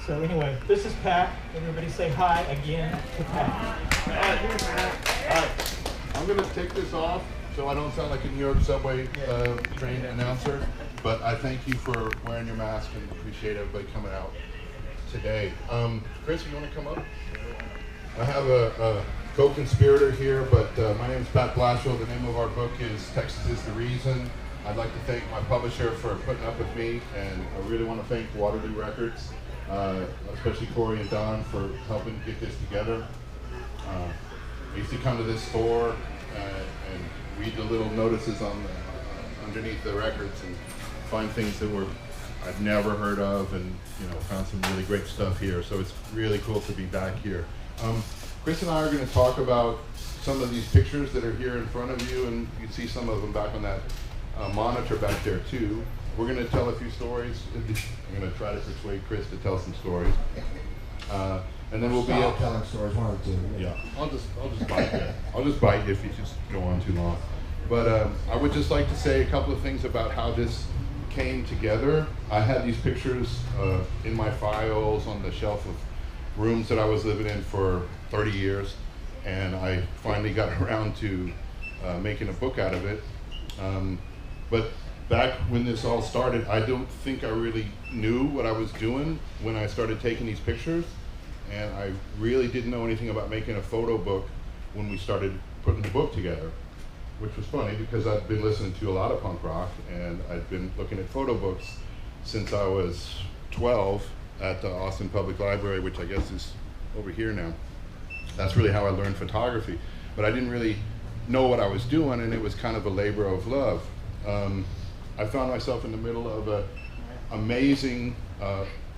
So anyway, this is Pat. Everybody say hi again to Pat. I'm going to take this off so I don't sound like a New York subway train announcer, but I thank you for wearing your mask and appreciate everybody coming out today. Chris, you want to come up? I have a co-conspirator here, but my name is Pat BLASHILL. The name of our book is Texas is the Reason. I'd like to thank my publisher for putting up with me, and I really want to thank Waterloo Records, especially Corey and Don for helping get this together. I used to come to this store and read the little notices on underneath the records and find things that I've never heard of, and found some really great stuff here. So it's really cool to be back here. Chris and I are going to talk about some of these pictures that are here in front of you, and you can see some of them back on that monitor back there too. We're going to tell a few stories. I'm going to try to persuade Chris to tell some stories, and then we'll Stop telling stories. One or two. Yeah, I'll just bite you. I'll just bite you if you just go on too long. But I would just like to say a couple of things about how this came together. I had these pictures in my files on the shelf of rooms that I was living in for 30 years, and I finally got around to making a book out of it. But back when this all started, I don't think I really knew what I was doing when I started taking these pictures, and I really didn't know anything about making a photo book when we started putting the book together, which was funny because I'd been listening to a lot of punk rock, and I'd been looking at photo books since I was 12 at the Austin Public Library, which I guess is over here now. That's really how I learned photography, but I didn't really know what I was doing, and it was kind of a labor of love. I found myself in the middle of an amazing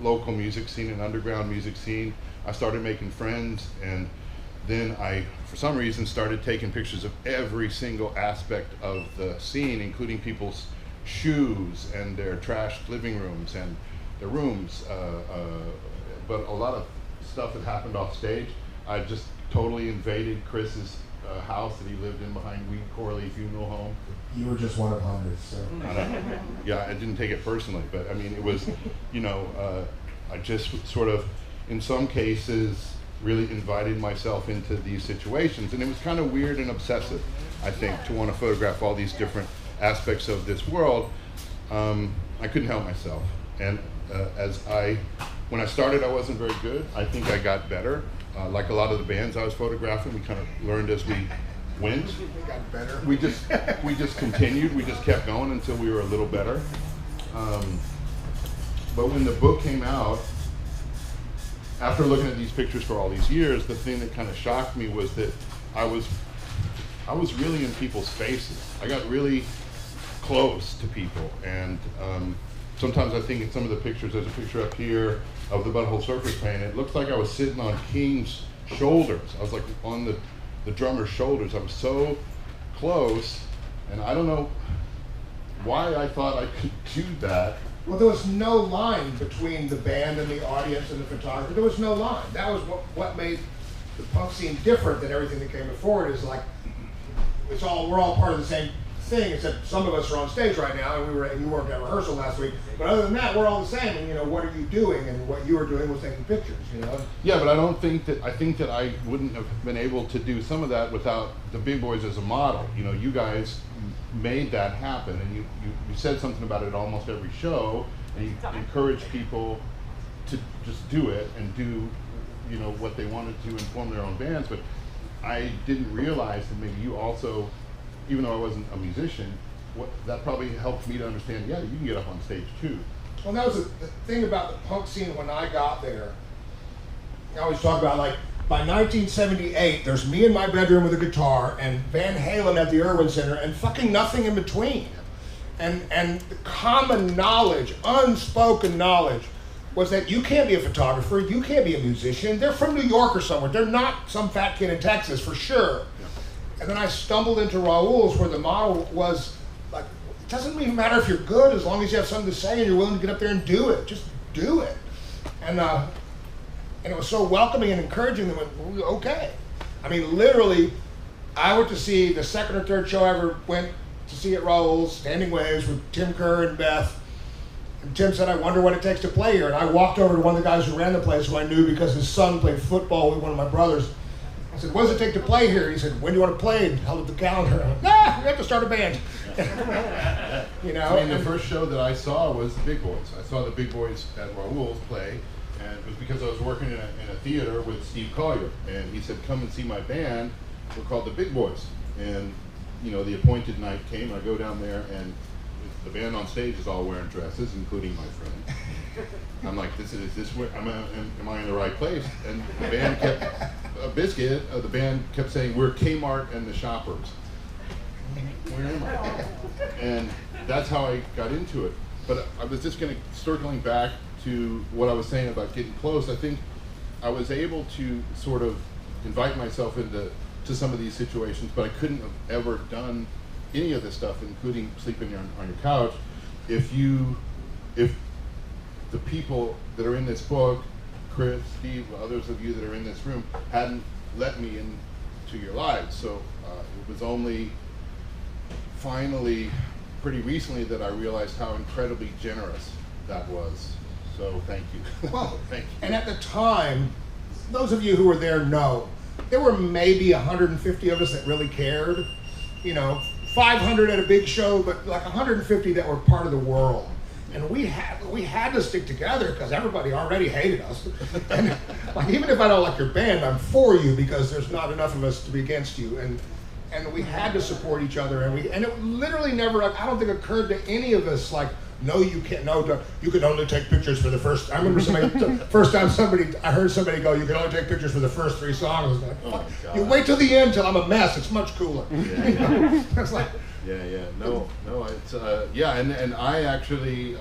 local music scene, an underground music scene. I started making friends, and then I, for some reason, started taking pictures of every single aspect of the scene, including people's shoes and their trashed living rooms and their rooms, but a lot of stuff that happened off stage. I just totally invaded Chris's house that he lived in behind Weed Corley Funeral Home. You were just one of hundreds, so. Yeah, I didn't take it personally, but I mean, it was, I just sort of, in some cases, really invited myself into these situations, and it was kind of weird and obsessive, I think, to want to photograph all these different aspects of this world. I couldn't help myself, and when I started, I wasn't very good. I think I got better. Like a lot of the bands I was photographing, we kind of learned as we went. We got better. We just continued. We just kept going until we were a little better. But when the book came out, after looking at these pictures for all these years, the thing that kind of shocked me was that I was really in people's faces. I got really close to people, and sometimes I think in some of the pictures, there's a picture up here of the Butthole Surfers Paint. It looks like I was sitting on King's shoulders. I was like on the drummer's shoulders. I was so close, and I don't know why I thought I could do that. Well, there was no line between the band and the audience and the photographer. There was no line. That was what made the punk scene different than everything that came before it. Is like we're all part of the same thing, except some of us are on stage right now, and you weren't at rehearsal last week. But other than that, we're all the same. And what are you doing? And what you were doing was taking pictures. Yeah, but I think that I wouldn't have been able to do some of that without the big boys as a model. You guys made that happen, and you said something about it almost every show, and you encouraged people to just do it and do what they wanted to and form their own bands. But I didn't realize that maybe you also, even though I wasn't a musician, that probably helped me to understand, yeah, you can get up on stage too. Well, that was the thing about the punk scene when I got there. I always talk about, like, by 1978, there's me in my bedroom with a guitar and Van Halen at the Irwin Center and fucking nothing in between. And the common knowledge, unspoken knowledge, was that you can't be a photographer, you can't be a musician. They're from New York or somewhere. They're not some fat kid in Texas, for sure. And then I stumbled into Raoul's, where the model was like, it doesn't even matter if you're good, as long as you have something to say and you're willing to get up there and do it. Just do it. And it was so welcoming and encouraging. They went, okay. I mean, literally, I went to see the second or third show I ever went to see at Raoul's, Standing Waves, with Tim Kerr and Beth. And Tim said, I wonder what it takes to play here. And I walked over to one of the guys who ran the place, who I knew because his son played football with one of my brothers. I said, what does it take to play here? He said, when do you want to play? And held up the calendar. I went, we have to start a band. You know? I mean, the first show that I saw was the Big Boys. I saw the Big Boys at rAwTiMe play, and it was because I was working in a theater with Steve Collier. And he said, come and see my band. We're called the Big Boys. And, you know, the appointed night came. I go down there, and the band on stage is all wearing dresses, including my friend. I'm like, is this where, am I in the right place? And the band kept, the band kept saying, we're Kmart and the Shoppers. Where am I? And that's how I got into it. But I was just circling back to what I was saying about getting close. I think I was able to sort of invite myself into some of these situations, but I couldn't have ever done any of this stuff, including sleeping on your couch, if the people that are in this book, Chris, Steve, others of you that are in this room, hadn't let me into your lives. So it was only finally pretty recently that I realized how incredibly generous that was. So thank you. Well, thank you. And at the time, those of you who were there know, there were maybe 150 of us that really cared. You know, 500 at a big show, but like 150 that were part of the world. And we had to stick together because everybody already hated us. And like, even if I don't like your band, I'm for you because there's not enough of us to be against you. And we had to support each other. And it literally never, I don't think, occurred to any of us like, no, you can't. No, you can only take pictures for the first. I remember first time I heard somebody go, you can only take pictures for the first 3 songs. Like, oh you wait till the end till I'm a mess. It's much cooler. Yeah. It's like, no, it's and I actually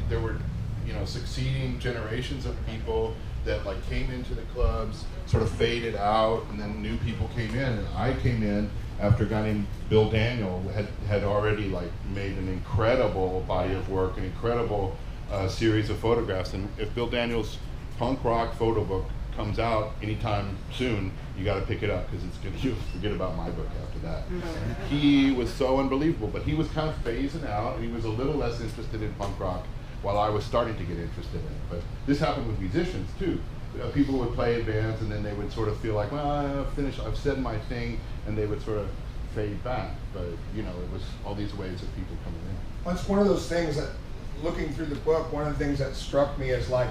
there were, you know, succeeding generations of people that like came into the clubs, sort of faded out, and then new people came in, and I came in after a guy named Bill Daniel had already like made an incredible body of work, an incredible series of photographs. And if Bill Daniel's punk rock photo book comes out anytime soon, you got to pick it up because you'll forget about my book after that. He was so unbelievable, but he was kind of phasing out, and he was a little less interested in punk rock while I was starting to get interested in it. But this happened with musicians too. People would play in bands, and then they would sort of feel like, well, I've said my thing, and they would sort of fade back. But you know, it was all these ways of people coming in. That's one of those things that, looking through the book, one of the things that struck me is like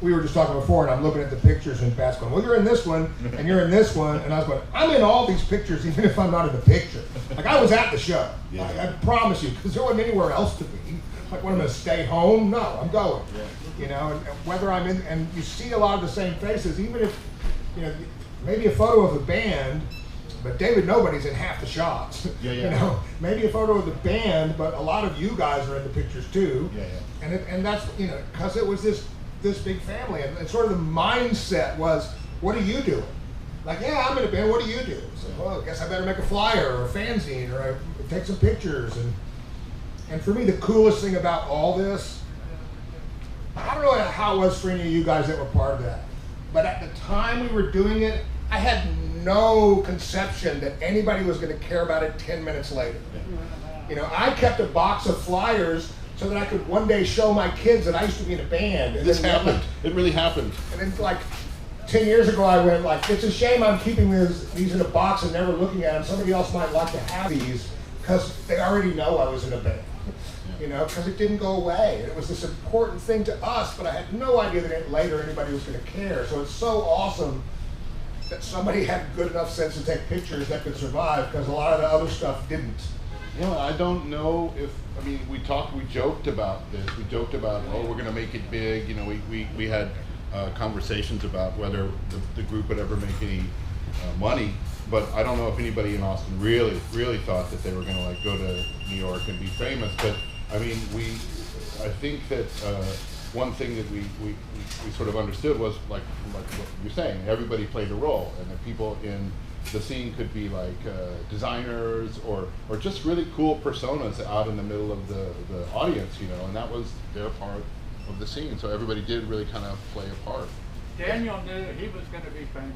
we were just talking before, and I'm looking at the pictures, and Pat's going, well, you're in this one, and you're in this one, and I was going, I'm in all these pictures, even if I'm not in the picture. Like, I was at the show. Yeah. I promise you, because there wasn't anywhere else to be. Like, what, I'm going to stay home? No, I'm going. Yeah. You know, and whether I'm in, and you see a lot of the same faces, even if, you know, maybe a photo of the band, but David Nobody's in half the shots. Yeah. You know, maybe a photo of the band, but a lot of you guys are in the pictures too. Yeah. And that's, you know, because it was this big family, and sort of the mindset was, what are you doing? Like, yeah, I'm in a band, what do you do? So, well, I guess I better make a flyer or a fanzine, or I take some pictures. And for me, the coolest thing about all this, I don't know how it was for any of you guys that were part of that, but at the time we were doing it, I had no conception that anybody was going to care about it 10 minutes later. You know, I kept a box of flyers so that I could one day show my kids that I used to be in a band. And this happened. It really happened. And then, like, 10 years ago, I went, like, it's a shame I'm keeping these in a box and never looking at them. Somebody else might like to have these because they already know I was in a band. You know, because it didn't go away. It was this important thing to us, but I had no idea that later anybody was going to care. So it's so awesome that somebody had good enough sense to take pictures that could survive, because a lot of the other stuff didn't. Yeah, I don't know if, I mean, we joked about this. We joked about, oh, we're going to make it big. You know, we had conversations about whether the group would ever make any money. But I don't know if anybody in Austin really thought that they were going to like go to New York and be famous. But I mean, I think that one thing that we sort of understood was like what you're saying. Everybody played a role, and the people in the scene could be like designers or just really cool personas out in the middle of the audience, you know. And that was their part of the scene. So everybody did really kind of play a part. Daniel knew he was going to be famous.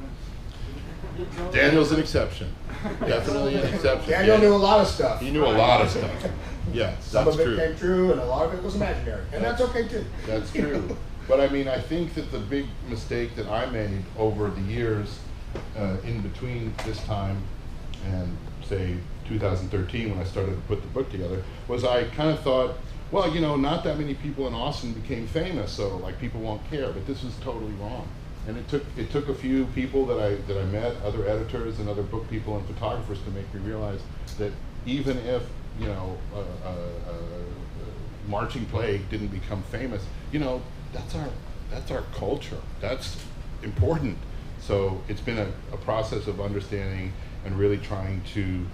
Daniel's an exception. Definitely an exception. Daniel knew a lot of stuff. He knew a lot of stuff. Yeah, Some that's of it true. came true, and a lot of it was imaginary, and that's okay too. That's true. But I mean, I think that the big mistake that I made over the years, in between this time and say 2013 when I started to put the book together, was I kind of thought, well, you know, not that many people in Austin became famous, so like people won't care. But this is totally wrong. And it took a few people that I met, other editors and other book people and photographers, to make me realize that even if, you know, Marching Plague didn't become famous, you know, that's our culture. That's important. So it's been a process of understanding and really trying to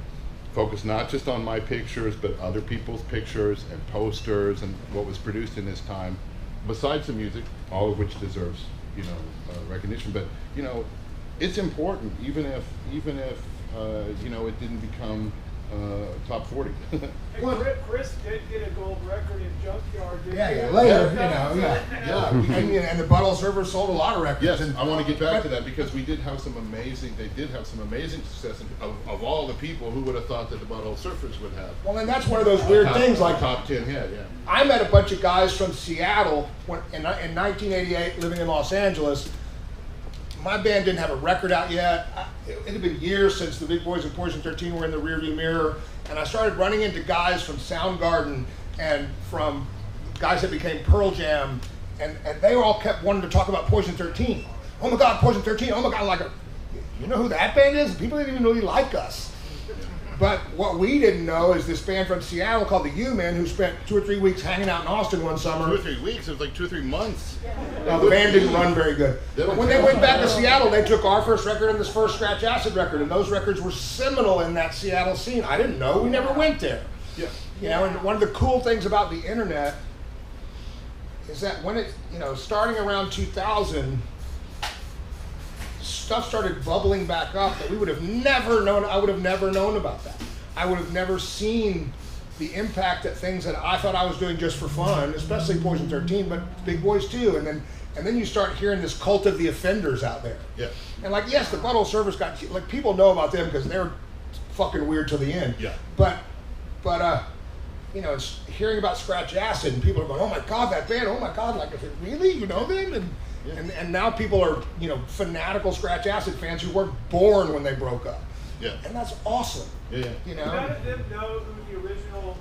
focus not just on my pictures, but other people's pictures and posters and what was produced in this time, besides the music, all of which deserves, you know, recognition. But you know, it's important, even if you know, it didn't become top 40. Hey, Chris did get a gold record in Junkyard. Yeah, later, you know, yeah. And the Butthole Surfers sold a lot of records. Yes, and I want to get back to that because they did have some amazing success. Of all the people, who would have thought that the Butthole Surfers would have? Well, and that's one of those weird things, like top 10 hit, yeah. I met a bunch of guys from Seattle in 1988, living in Los Angeles. My band didn't have a record out yet. It had been years since the Big Boys and Poison 13 were in the rearview mirror, and I started running into guys from Soundgarden and from guys that became Pearl Jam, and they all kept wanting to talk about Poison 13. Oh my God, Poison 13! Oh my God, like, you know who that band is? People didn't even really like us. But what we didn't know is this band from Seattle called the U-Men, who spent 2 or 3 weeks hanging out in Austin one summer. 2 or 3 weeks? It was like 2 or 3 months. No, the band didn't run very good. But when they went back to Seattle, they took our first record and this first Scratch Acid record, and those records were seminal in that Seattle scene. I didn't know. We never went there. Yeah. You know, and one of the cool things about the internet is that when it, you know, starting around 2000, stuff started bubbling back up that we would have never known. I would have never known about that. I would have never seen the impact that things that I thought I was doing just for fun, especially Poison 13, but Big Boys too. And then you start hearing this cult of the offenders out there. Yeah. And like, yes, the Butthole Surfers got, like, people know about them because they're fucking weird to the end. Yeah. But you know, it's hearing about Scratch Acid, and people are going, oh my God, that band, oh my God, like, really, you know them? And now people are, you know, fanatical Scratch Acid fans who weren't born when they broke up. Yeah. And that's awesome. Yeah. You know? None of them know who the original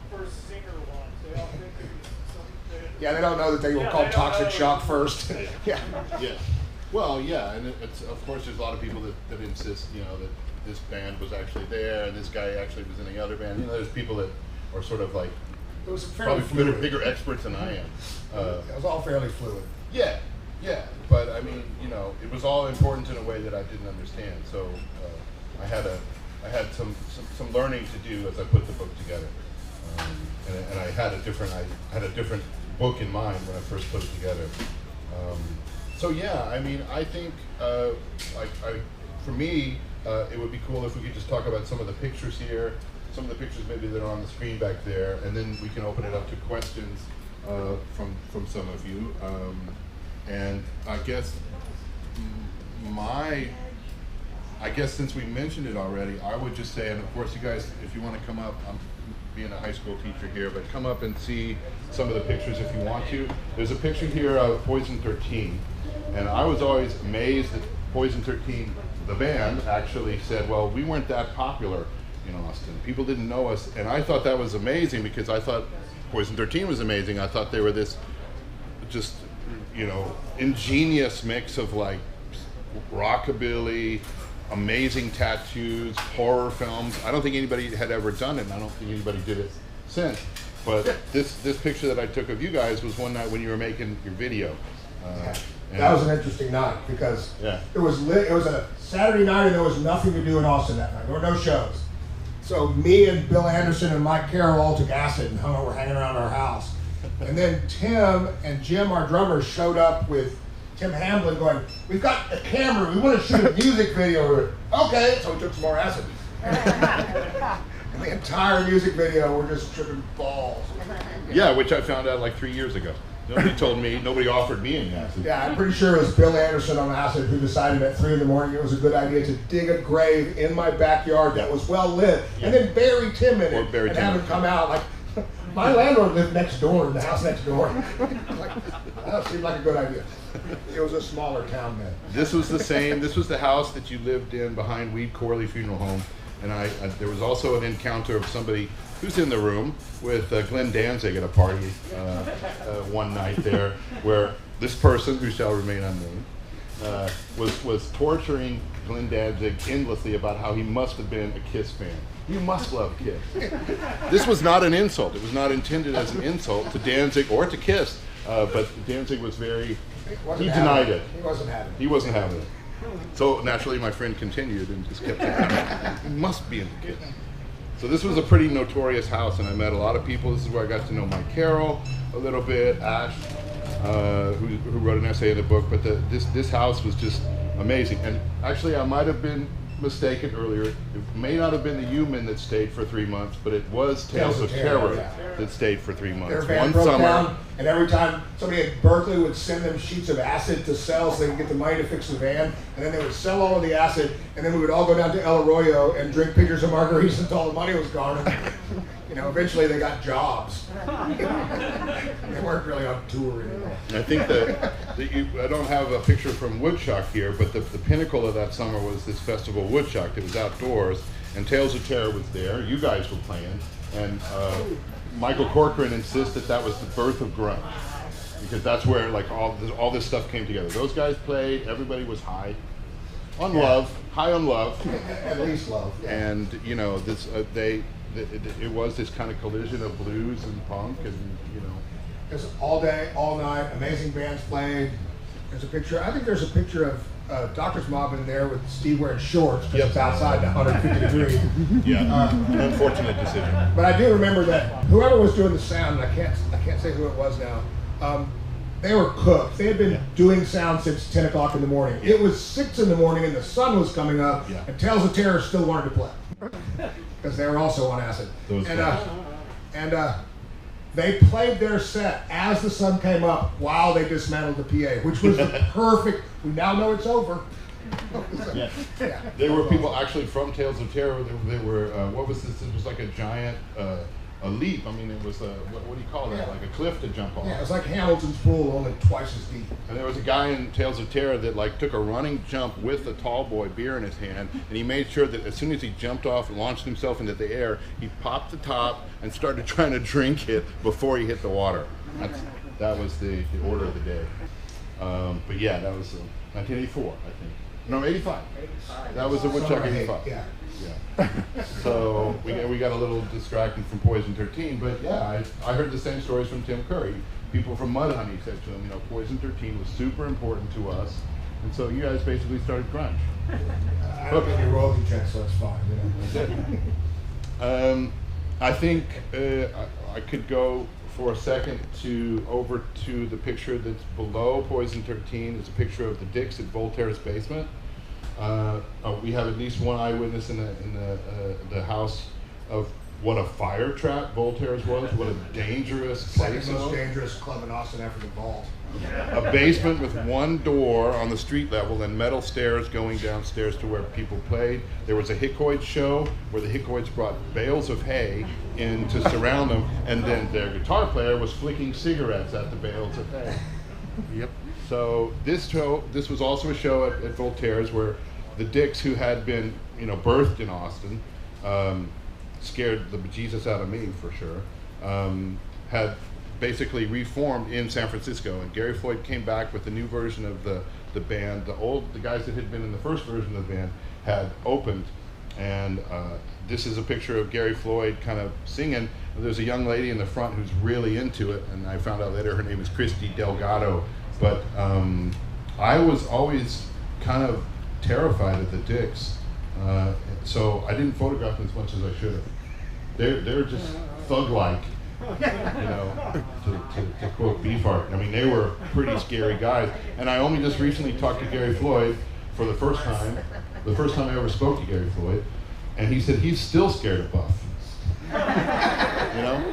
first singer was. They all think it was something. Yeah, they don't know that they were Yeah, called they don't Toxic know. Shock first. Yeah. Yeah. Well, yeah, and it's, of course, there's a lot of people that insist, you know, that this band was actually there and this guy actually was in the other band. You know, there's people that are sort of like It was fairly probably fluid. bigger experts than I am. It was all fairly fluid. Yeah, but I mean, you know, it was all important in a way that I didn't understand. So I had some learning to do as I put the book together, and I had a different book in mind when I first put it together. So yeah, I mean, I think for me, it would be cool if we could just talk about some of the pictures here, some of the pictures maybe that are on the screen back there, and then we can open it up to questions from some of you. And I guess since we mentioned it already, I would just say, and of course you guys, if you want to come up, I'm being a high school teacher here, but come up and see some of the pictures if you want to. There's a picture here of Poison 13, and I was always amazed that Poison 13, the band, actually said, well, we weren't that popular in Austin. People didn't know us, and I thought that was amazing because I thought Poison 13 was amazing. I thought they were this just, you know, ingenious mix of like rockabilly, amazing tattoos, horror films. I don't think anybody had ever done it, and I don't think anybody did it since. But this picture that I took of you guys was one night when you were making your video. That was an interesting night because Yeah. it was a Saturday night and there was nothing to do in Austin that night. There were no shows. So me and Bill Anderson and Mike Carroll all took acid and were hanging around our house. And then Tim and Jim, our drummers, showed up with Tim Hamlin going, we've got a camera, we want to shoot a music video. Okay, so we took some more acid. And the entire music video, we're just tripping balls. Yeah, which I found out like 3 years ago. Nobody told me, nobody offered me any acid. Yeah, I'm pretty sure it was Bill Anderson on acid who decided at 3 in the morning it was a good idea to dig a grave in my backyard that was well lit, and then bury Tim in Or it, bury and Tim have in him it. come out like, My landlord lived next door in the house next door. That seemed like a good idea. It was a smaller town then. This was the same. This was the house that you lived in behind Weed Corley Funeral Home, and there was also an encounter of somebody who's in the room with Glenn Danzig at a party one night there, where this person, who shall remain unnamed, was torturing Glenn Danzig endlessly about how he must have been a Kiss fan. You must love Kiss. This was not an insult. It was not intended as an insult to Danzig or to Kiss, but Danzig was very. He denied it. He wasn't having it. He wasn't having it. So naturally, my friend continued and just kept saying, "You must be into Kiss." So this was a pretty notorious house, and I met a lot of people. This is where I got to know Mike Carroll a little bit, Ash, who wrote an essay in the book. But this house was just amazing. And actually, I might have been mistaken earlier. It may not have been the human that stayed for 3 months, but it was Tales of Terror that stayed for 3 months. Their van One broke summer. down, and every time somebody at Berkeley would send them sheets of acid to sell so they could get the money to fix the van, and then they would sell all of the acid, and then we would all go down to El Arroyo and drink pitchers of margaritas until all the money was gone. And, eventually they got jobs. They weren't really on tour anymore. I think that I don't have a picture from Woodchuck here, but the pinnacle of that summer was this festival Woodchuck. It was outdoors, and Tales of Terror was there. You guys were playing, and Michael Corcoran insists that was the birth of grunge, because that's where like all this stuff came together. Those guys played. Everybody was high on love, high on love, At least love. Yeah. and this it was this kind of collision of blues and punk, and It's all day, all night, amazing bands played. There's a picture, I think there's a picture of Doctor's Mob in there with Steve wearing shorts because it's outside at 150 degrees. yeah, an unfortunate decision. But I do remember that whoever was doing the sound, and I can't say who it was now, they were cooked. They had been doing sound since 10 o'clock in the morning. It was 6 in the morning and the sun was coming up, and Tales of Terror still wanted to play. Because they were also on acid. They played their set as the sun came up while they dismantled the PA, which was the perfect. We now know it's over. Yeah. There were people actually from Tales of Terror. They were what was this? It was like a giant a leap. I mean, it was what do you call that? Like a cliff to jump off. Yeah, it was like Hamilton's pool, only twice as deep. And there was a guy in Tales of Terror that like took a running jump with a tall boy beer in his hand, and he made sure that as soon as he jumped off and launched himself into the air, he popped the top and started trying to drink it before he hit the water. That was the order of the day. But yeah, that was 1984, I think. No, 85. That was the Woodchuck 85. Yeah. Yeah. So we got a little distracted from Poison 13, but yeah, I heard the same stories from Tim Curry. People from Mudhoney said to him, Poison 13 was super important to us, and so you guys basically started grunge. I don't get any royalty checks, so it's fine. That's it. I think I could go for a second over to the picture that's below Poison 13. It's a picture of the Dicks at Voltaire's basement. We have at least one eyewitness in the house of what a fire trap Voltaire's was. What a dangerous place. Second most dangerous club in Austin after the Vault. A basement with one door on the street level and metal stairs going downstairs to where people played. There was a Hickoid show where the Hickoids brought bales of hay in to surround them, and then their guitar player was flicking cigarettes at the bales of hay. Yep. So this was also a show at Voltaire's where the Dicks, who had been birthed in Austin, scared the bejesus out of me for sure, had basically reformed in San Francisco, and Gary Floyd came back with a new version of the band. The guys that had been in the first version of the band had opened, and this is a picture of Gary Floyd kind of singing. There's a young lady in the front who's really into it, and I found out later her name is Christy Delgado. But I was always kind of terrified of the Dicks, so I didn't photograph them as much as I should have. They're just thug-like, to quote Beefheart. I mean, they were pretty scary guys. And I only just recently talked to Gary Floyd for the first time I ever spoke to Gary Floyd, and he said he's still scared of Buff.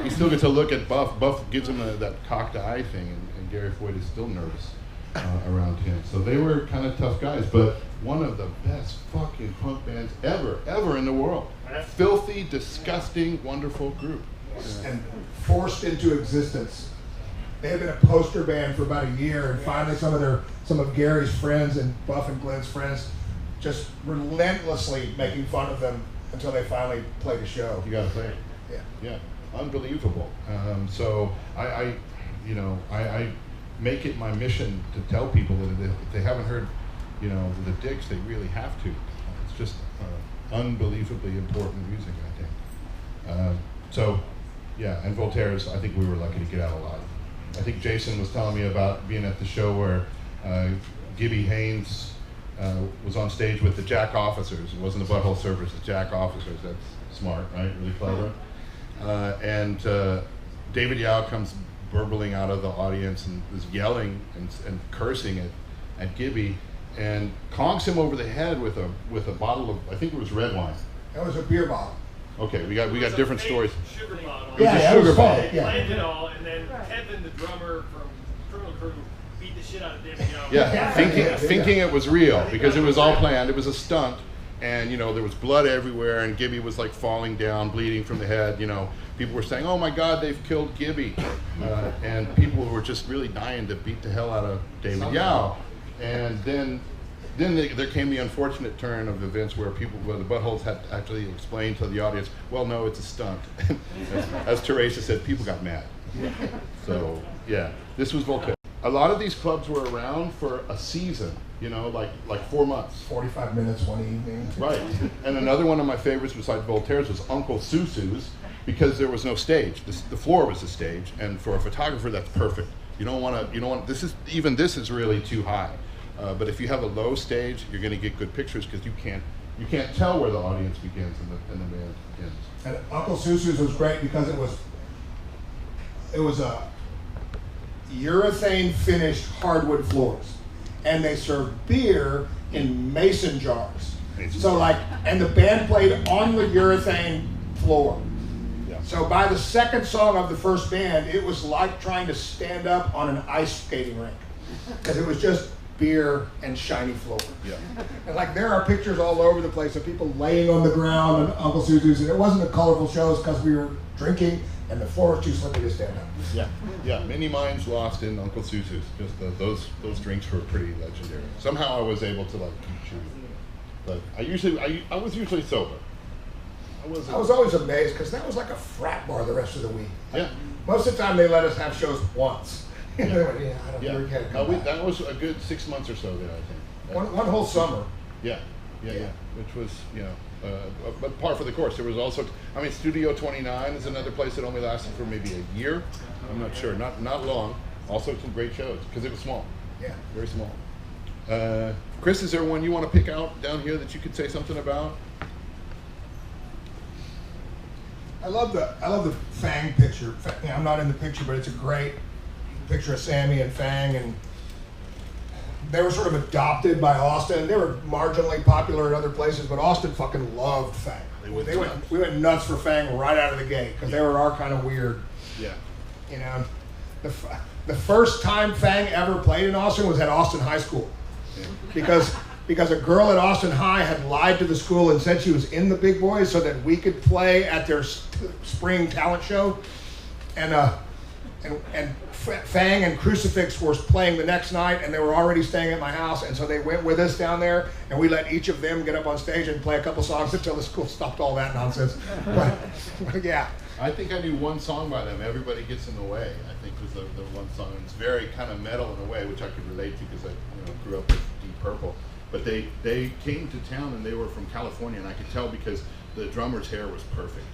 He still gets a look at Buff. Buff gives him that cocked eye thing, and Gary Floyd is still nervous around him. So they were kind of tough guys, but one of the best fucking punk bands ever in the world. Filthy, disgusting, wonderful group. and forced into existence. They had been a poster band for about a year, and finally some of Gary's friends and Buff and Glenn's friends just relentlessly making fun of them until they finally played a show. You gotta play it. Yeah. Yeah, unbelievable. So I make it my mission to tell people that if they haven't heard, the Dicks, they really have to. It's just unbelievably important music, I think. So, yeah, and Voltaire's, I think we were lucky to get out alive. I think Jason was telling me about being at the show where Gibby Haynes was on stage with the Jack Officers. It wasn't the Butthole Surfers, the Jack Officers. That's smart, right? Really clever. And David Yao comes burbling out of the audience and is yelling and cursing at Gibby, and conks him over the head with a bottle of, I think it was red wine. That was a beer bottle. Okay, we got different stories. Sugar bottle. It was a that sugar was bottle. fun. They planned it all, and then Kevin, the drummer from Criminal Crew, beat the shit out of David Young. Yeah, thinking it was real because it was all planned. It was a stunt, and there was blood everywhere, and Gibby was like falling down, bleeding from the head. People were saying, "Oh my God, they've killed Gibby," and people were just really dying to beat the hell out of David Yao. And then there came the unfortunate turn of events where the buttholes had to actually explain to the audience, "Well, no, it's a stunt." as Teresa said, people got mad. So yeah, this was Voltaire. A lot of these clubs were around for a season, like 4 months. 45 minutes one evening. Right. And another one of my favorites besides Voltaire's was Uncle Susu's, because there was no stage. The floor was the stage, and for a photographer, that's perfect. You don't want to. This is really too high. But if you have a low stage, you're going to get good pictures because you can't tell where the audience begins and the band begins. And Uncle Susu's was great because it was a urethane finished hardwood floors, and they served beer in mason jars. And the band played on the urethane floor. Yeah. So by the second song of the first band, it was like trying to stand up on an ice skating rink because it was just beer and shiny floor. Yeah. And there are pictures all over the place of people laying on the ground on Uncle Susu's, and it wasn't a colorful show because we were drinking and the floor was too slippery to stand up. Yeah. Many minds lost in Uncle Susu's. Just those drinks were pretty legendary. Somehow I was able to keep shooting, but I was usually sober. I was always amazed because that was like a frat bar the rest of the week. Yeah. Most of the time they let us have shows once. I don't know. That was a good 6 months or so there, I think. One whole summer. Yeah. Which was, but par for the course. There was also, Studio 29 is another place that only lasted for maybe a year. I'm not sure, not long. Also some great shows because it was small. Yeah. Very small. Chris, is there one you want to pick out down here that you could say something about? I love the Fang picture. I'm not in the picture, but it's a great picture of Sammy and Fang, and they were sort of adopted by Austin. They were marginally popular in other places, but Austin fucking loved Fang. We went nuts for Fang right out of the gate because they were our kind of weird. Yeah. The first time Fang ever played in Austin was at Austin High School, because a girl at Austin High had lied to the school and said she was in the Big Boys so that we could play at their spring talent show, and Fang and Crucifix were playing the next night, and they were already staying at my house, and so they went with us down there, and we let each of them get up on stage and play a couple songs until the school stopped all that nonsense. But yeah. I think I knew one song by them, Everybody Gets in the Way, I think was the one song. It's very kind of metal in a way, which I could relate to because I grew up with Deep Purple. But they came to town and they were from California, and I could tell because the drummer's hair was perfect.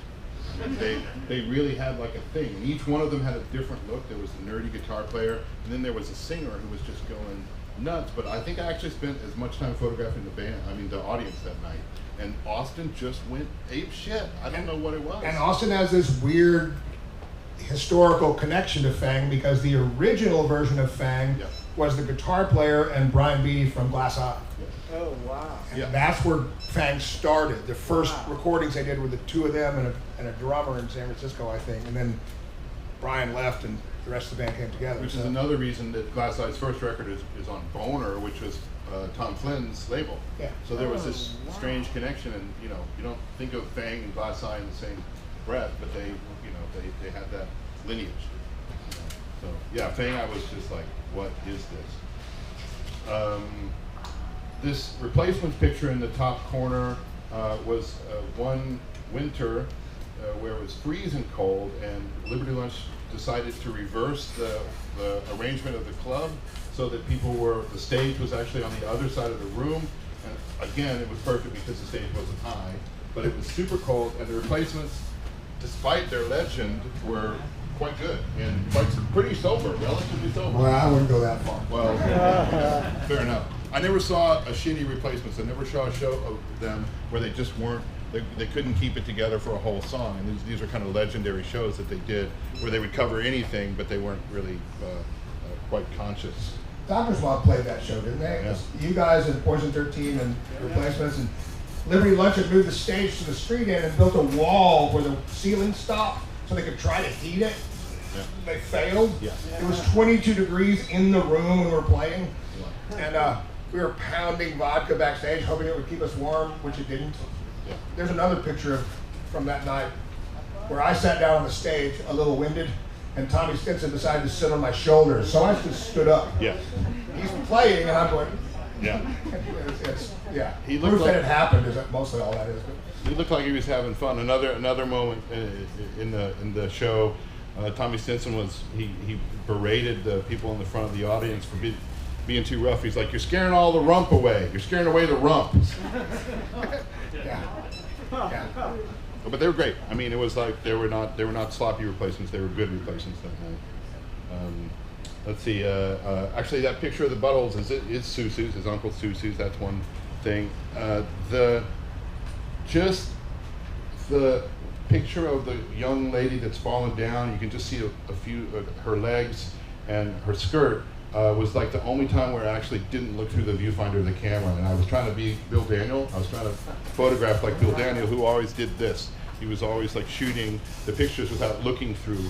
They really had like a thing, and each one of them had a different look. There was a nerdy guitar player, and then there was a singer who was just going nuts. But I think I actually spent as much time photographing the audience that night. And Austin just went ape shit. I don't know what it was. And Austin has this weird historical connection to Fang because the original version of Fang was the guitar player and Brian Beattie from Glass Eye. Oh, wow. And that's where Fang started. The first recordings they did were the two of them and a drummer in San Francisco, I think. And then Brian left and the rest of the band came together. Which is another reason that Glass Eye's first record is on Boner, which was Tom Flynn's label. Yeah. So there was this strange connection, and you don't think of Fang and Glass Eye in the breadth, but they, they had that lineage. So yeah, Fang, I was just like, what is this? This replacements picture in the top corner was one winter where it was freezing cold, and Liberty Lunch decided to reverse the arrangement of the club so that the stage was actually on the other side of the room. And again, it was perfect because the stage wasn't high, but it was super cold, and the replacements, despite their legend, were quite good and pretty sober, relatively sober. Well, I wouldn't go that far. Well, fair enough. I never saw a shitty replacements. I never saw a show of them where they just weren't, they couldn't keep it together for a whole song. And these are kind of legendary shows that they did where they would cover anything, but they weren't really quite conscious. Doctor's Log played that show, didn't they? Yeah. You guys and Poison 13 and Replacements, and Liberty Lunch had moved the stage to the street end and built a wall where the ceiling stopped so they could try to heat it. Yeah. They failed. Yeah. It was 22 degrees in the room when we were playing, and we were pounding vodka backstage, hoping it would keep us warm, which it didn't. Yeah. There's another picture from that night where I sat down on the stage, a little winded, and Tommy Stinson decided to sit on my shoulders, so I just stood up. Yeah. He's playing, and I'm going, Yeah. yeah. He looked Proof like- that it happened is mostly all that is. He looked like he was having fun. Another moment in the show, Tommy Stinson he berated the people in the front of the audience for being too rough. He's like, "You're scaring all the rump away. You're scaring away the rump." Yeah. Yeah. But they were great. I mean, it was like they were not sloppy replacements. They were good replacements that night. Let's see. Actually, that picture of the buttholes is Susu's, his uncle Susu's. That's one thing. The picture of the young lady that's fallen down. You can just see a few her legs and her skirt. Was like the only time where I actually didn't look through the viewfinder of the camera, and I was trying to be Bill Daniel. I was trying to photograph like Bill Daniel, who always did this. He was always like shooting the pictures without looking through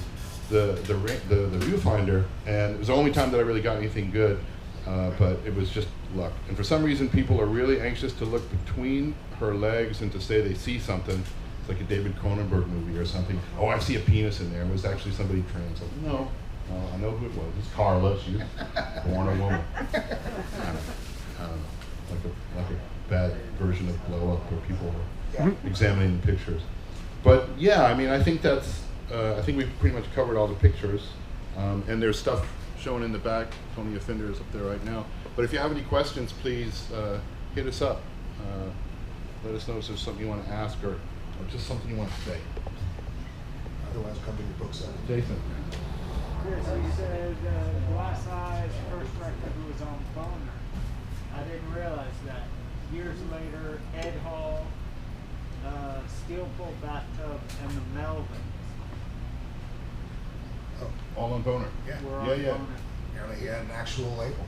the viewfinder, and it was the only time that I really got anything good. But it was just luck. And for some reason, people are really anxious to look between her legs and to say they see something. It's like a David Cronenberg movie or something. Oh, I see a penis in there. It was actually somebody trans. Like, no. I know who it was. It's Carla. She was born a woman. I don't know. Like a bad version of Blow Up where people were examining the pictures. But yeah, I mean, I think I think we've pretty much covered all the pictures. And there's stuff shown in the back. Tony Offender is up there right now. But if you have any questions, please hit us up. Let us know if there's something you want to ask or just something you want to say. Otherwise, come to your book sale. Jason. Chris, you said BLASHILL's first record was on Boner. I didn't realize that. Years later, Ed Hall, Steel Pull Bathtub, and the Melvins All on Boner. Yeah. were on Yeah. Boner. Apparently, he had an actual label.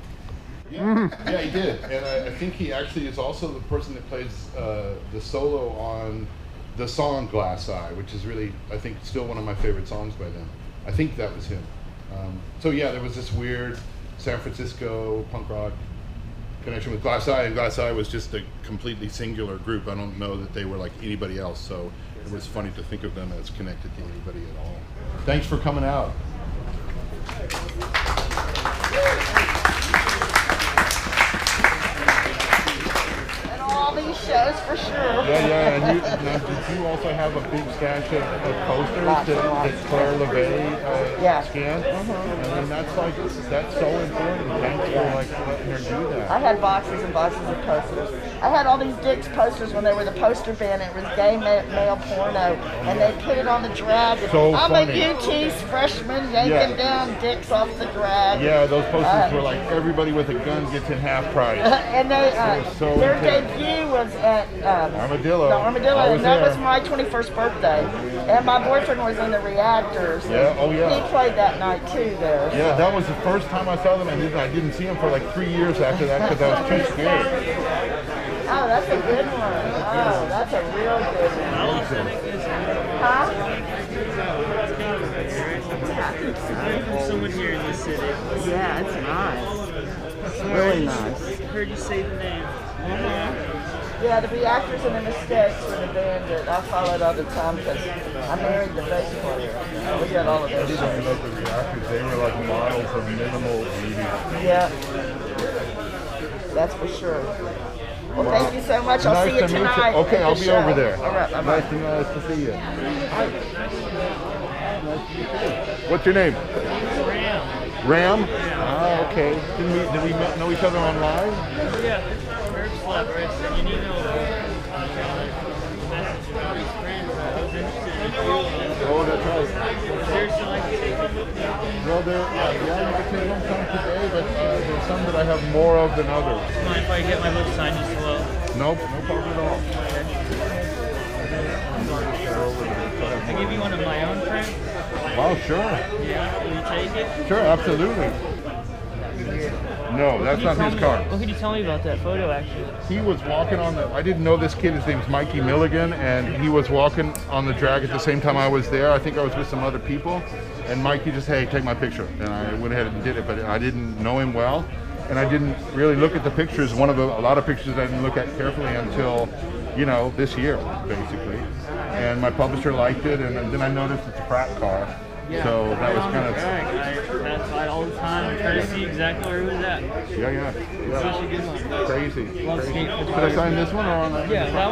Yeah, he did, and I think he actually is also the person that plays the solo on the song "Glass Eye," which is really, I think, still one of my favorite songs by them. I think that was him. So yeah, there was this weird San Francisco punk rock connection with Glass Eye, and Glass Eye was just a completely singular group. I don't know that they were like anybody else, so it was funny to think of them as connected to anybody at all. Thanks for coming out. All these shows for sure. Yeah, and did you also have a big stash of posters that Claire LeVay scanned? I mean, that's so important. Thanks for letting her do that. I had boxes and boxes of posters. I had all these Dick's posters when they were the poster band. It was gay male porno, and they put it on the drag. So I'm funny. a UT's freshman yanking down Dick's off the drag. Yeah, those posters were like everybody with a gun gets in half price. And they, so their intense. debut was at Armadillo. the Armadillo, I was and that there. was my 21st birthday. And my boyfriend was in the Reactors. Yeah, oh yeah. He played that night too there. Yeah, that was the first time I saw them, and I didn't see them for like 3 years after that because I was too scared. Oh, that's a good one. Oh, that's a real good one. Huh? Someone here in the city. Yeah, it's nice. It's really nice. Heard you say the name. Yeah, the reactors and the mistakes were the band that I followed all the time because I married the bass player. We got all of I those didn't shows. know the reactors. They were like models of minimal beauty. Yeah, that's for sure. Well, thank you so much. I'll Nice see you to meet you. tonight. Okay, at I'll the be show. over there. All right, bye-bye. Nice to see you. Hi. What's your name? Ram? Ah, okay. Did we know each other online? Yeah, Herb Slap, right? Sent you an email message about his friends. I was interested in you. Oh, that's right. Seriously, like to take them with me? Well, yeah, you can take them some today, but there's some that I have more of than others. Mind if I get my book signed as well? Nope, no problem at all. I give you one of my own prints. Wow, sure. Yeah, will you take it? Sure, absolutely. No, that's not his car. What could you tell me about that photo, actually? He was walking on the, I didn't know this kid, his name's Mikey Milligan, and he was walking on the drag at the same time I was there. I think I was with some other people, and Mikey just, hey, take my picture. And I went ahead and did it, but I didn't know him well, and I didn't really look at the pictures. A lot of pictures I didn't look at carefully until, you know, this year, basically. And my publisher liked it, and then I noticed it's a frat car. Yeah. So that was kind of... I pass by all the time and try to see exactly where he was at. Yeah. Such a good one. Crazy. Love skate Should I sign this one or on that? Yeah, that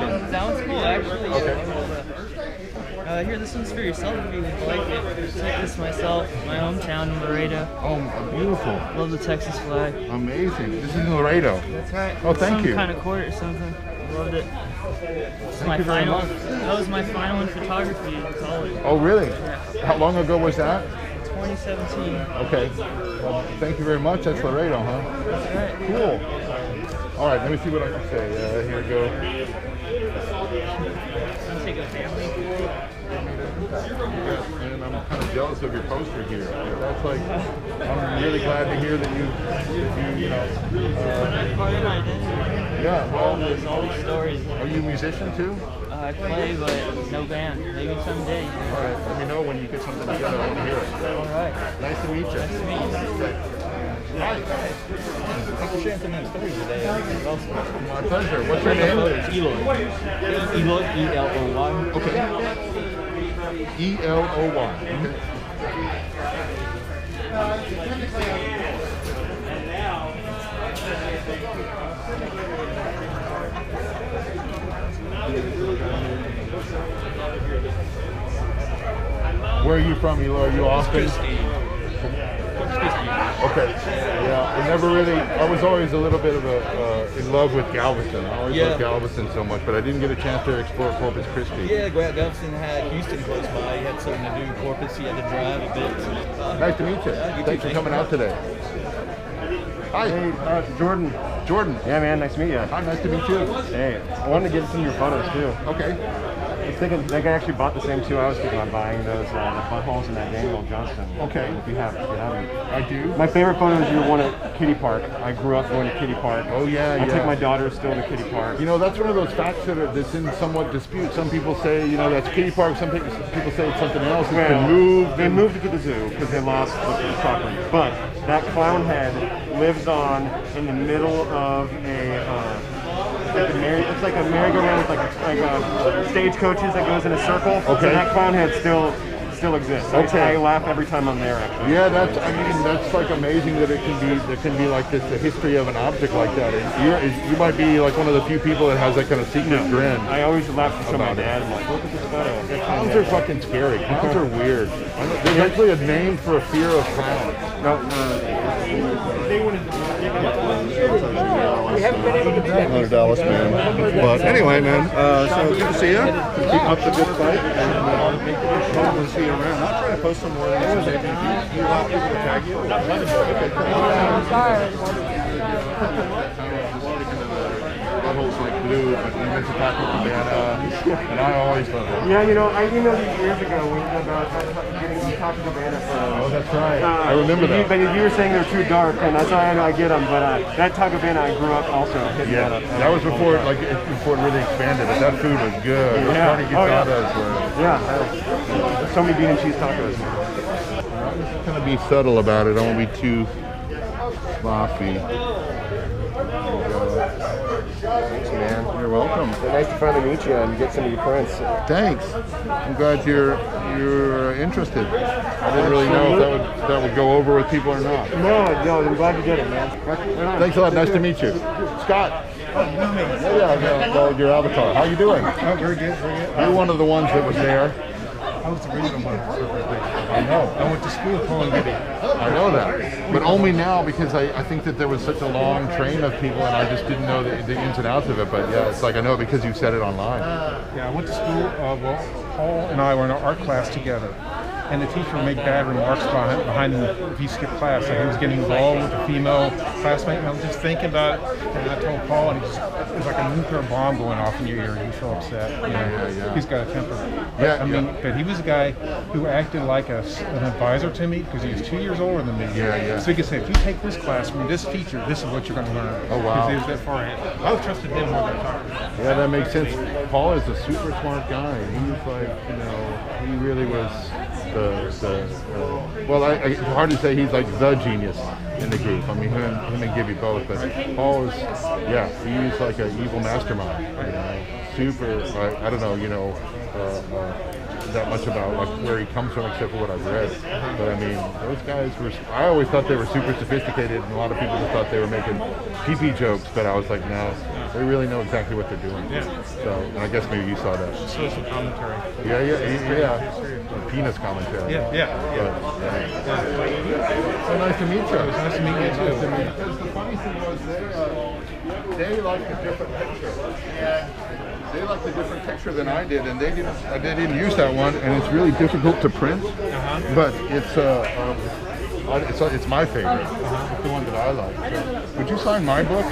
one's cool, actually. Okay. Here, this one's for yourself if you would like it. I took this myself, my hometown in Laredo. Oh, beautiful. Love the Texas flag. Amazing. This is in Laredo. That's right. Oh, thank you. Some kind of court or something. Loved it. Thank you very much. That was my final in photography in college. Oh, really? Yeah. How long ago was that? 2017. Okay. Well, thank you very much. That's Laredo, huh? That's right. Cool. All right, let me see what I can say. Here we go. I'm taking a family. And I'm kind of jealous of your poster here. That's like, I'm really glad to hear that you know. Part of my identity. Yeah, well, All these stories. are you a musician too? I play, but no band. Maybe someday. All right, let me know when you get something together. I want to hear it. All right. Nice to meet you. Nice to meet you. Hi. Thanks for sharing some of the stories today. It's awesome. My pleasure. What's your name? Eloy. Eloy, E-L-O-Y. Okay. E-L-O-Y. Okay. Where are you from, Eloy? Are you Austin? Okay. Yeah, I never really. I was always a little bit of in love with Galveston. I always loved Galveston so much, but I didn't get a chance to explore Corpus Christi. Yeah, Galveston had Houston close by. You had something to do. Corpus, you had to drive a bit. Nice to meet you. Thanks for coming out today. Hi. Hey, Jordan. Jordan. Yeah, man, nice to meet you. Hi, nice to meet you. Hey, I wanted to get some of your photos too. Okay. I was thinking, like, I actually bought the same two. I was thinking about buying those, the buttholes in that Daniel Johnston. Okay. If you have it. I do. My favorite photo is your one at Kitty Park. I grew up going to Kitty Park. Oh yeah, I take my daughter still to Kitty Park. You know, that's one of those facts that's in somewhat dispute. Some people say, you know, that's Kitty Park. Some people say it's something else. It's been moved. They moved it to the zoo because they lost the property. But that clown head lives on in the middle of it's like a merry-go-round with like stagecoaches that goes in a circle. Okay. So that clown head still exists. Okay. I laugh every time I'm there. Actually. Yeah, that's like amazing that it can be like this, the history of an object like that. And you might be like one of the few people that has that kind of secret grin. I always laugh to show my dad. I'm like, look at this photo. Clowns are fucking scary. Clowns are weird. There's actually a name for a fear of clowns. We haven't been able to do that. Another Dallas man. But anyway, man, so good to see you. Keep up the good fight. And we'll see you around. I'll try to post some more of these. You want people to tag you? Buttholes like blue, but we went to Taco Cabana, and I always love it. Yeah, you know, I emailed you years ago about getting Taco Cabana for. Oh, that's right. I remember that. But you were saying they're too dark, and that's why I get them. But that Taco Cabana, I grew up also. Yeah, that was before it really expanded. But that food was good. Yeah. Yeah. So many bean and cheese tacos. I'm just gonna be subtle about it. I won't be too sloppy. Thanks, man. You're welcome. It's nice to finally meet you and get some of your prints. Thanks. I'm glad you're interested. I didn't really know if that would go over with people or not. No, I'm glad you did it, man. Thanks a lot. Nice to meet you, Scott. Oh, you know me. Yeah, your avatar. How you doing? Oh, very good, very good. You're one of the ones that was there. I was the original one. I know. I went to school with Paul and Gibby. I know that, but only now because I think that there was such a long train of people and I just didn't know the ins and outs of it. But yeah, it's like I know it because you said it online. Yeah, I went to school. Well, Paul and I were in an art class together, and the teacher would make bad remarks behind him if he skipped class. Like he was getting involved with a female classmate, and I was just thinking about it. And I told Paul, and it was like a nuclear bomb going off in your ear, and he was so upset. Yeah. He's got a temper. Yeah, I mean, but he was a guy who acted like an advisor to me because he was 2 years older than me. Yeah. So he could say, if you take this class from this teacher, this is what you're going to learn. Oh, wow. Because he was that far ahead. I trusted him more than I talked. Yeah, that makes sense. Paul is a super smart guy. He was like, he really was well, it's hard to say he's like the genius in the group. I mean, him and Gibby both, but Paul is, he's like an evil mastermind. Super. I don't know, that much about like where he comes from except for what I've read. But I mean, those guys were. I always thought they were super sophisticated, and a lot of people just thought they were making pee-pee jokes. But I was like, no, they really know exactly what they're doing. Yeah. So, and I guess maybe you saw that. Social commentary. Yeah. Penis commentary. Yeah. So nice to meet you. It was nice to meet you too. Because the funny thing was they liked a different picture. They liked a different picture than I did, and they didn't use that one, and it's really difficult to print. But it's my favorite. It's the one that I like. So, would you sign my book?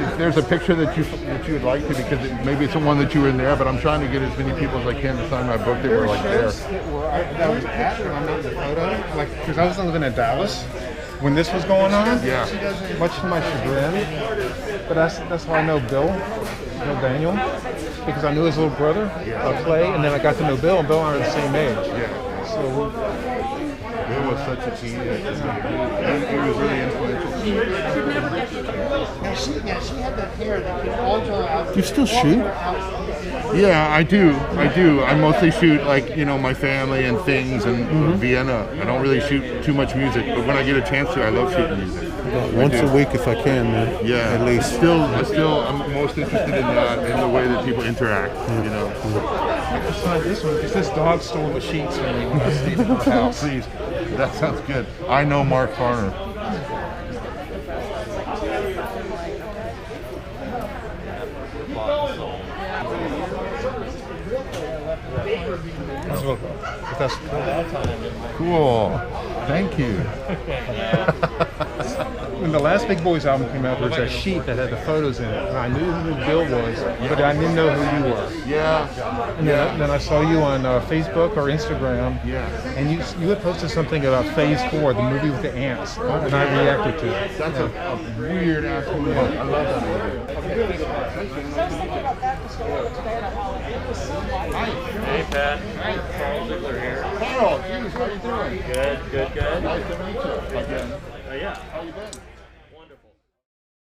If there's a picture that you would like to, because maybe it's the one that you were in there, but I'm trying to get as many people as I can to sign my book that were like there. That was at, but I'm not in the photo. Like, because I was living in Dallas when this was going on. Yeah. Much to my chagrin. But that's how I know Bill Daniel, because I knew his little brother, Clay, and then I got to know Bill, and Bill and I were the same age. Yeah. So Bill was such a genius. He was really influential. Now she had that hair that could alter out. Do you still shoot? Yeah, I do. I mostly shoot like, my family and things and Vienna. I don't really shoot too much music, but when I get a chance to, I love shooting music. Once a week if I can, man. Yeah, at least. I'm most interested in that, in the way that people interact, this one, because this dog stole the sheets from me when I stayed in the house. Please, that sounds good. I know Mark Farner. Cool. Thank you. When the last Big Boys album came out, there was a sheet that had the photos in it, and I knew who Bill was, but I didn't know who you were. Yeah. And then I saw you on Facebook or Instagram, and you had posted something about Phase 4, the movie with the ants, and I reacted to it. That's a weird ass movie. I love that movie. Hey Pat, Carl Ziegler here. Carl, geez, how you doing? Good. Nice to meet you again. Yeah. How you been?